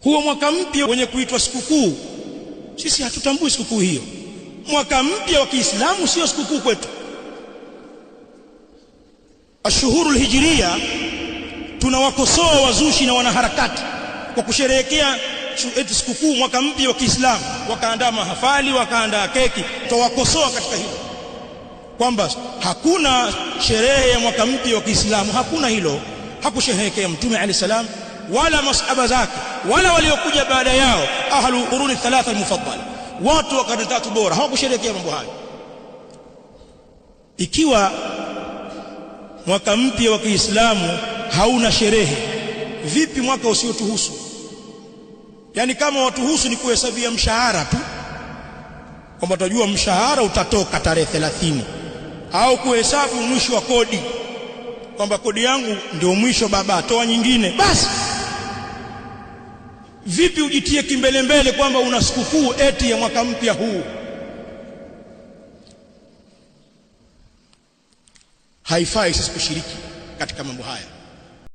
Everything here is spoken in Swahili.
Huo mwaka mpya wenye kuitwa sikukuu, sisi hatutambui sikukuu hiyo. Mwaka mpya wa Kiislamu sio sikukuu kwetu. Ashhurul hijriya tunawakosoa wazushi na wanaharakati kwa kusherehekea eti sikukuu mwaka mpya wa Kiislamu, wakaandaa mahafali, wakaandaa keki. Tuwakosoa katika hilo kwamba hakuna sherehe ya mwaka mpya wa Kiislamu, hakuna hilo. Hakusherehekea Mtume alayhi salam wala masahaba zake wala waliokuja baada yao, ahlu quruni thalatha almufaddala, watu wa karne tatu bora, hawakusherehekea mambo hayo. Ikiwa mwaka mpya wa Kiislamu hauna sherehe, vipi mwaka usiotuhusu? Yani kama watuhusu ni kuhesabia mshahara tu, kwamba tunajua mshahara utatoka tarehe 30, au kuhesabu mwisho wa kodi, kwamba kodi yangu ndio mwisho, baba toa nyingine basi. Vipi ujitie kimbele mbele kwamba una sikukuu eti ya mwaka mpya huu? Haifai sisi kushiriki katika mambo haya.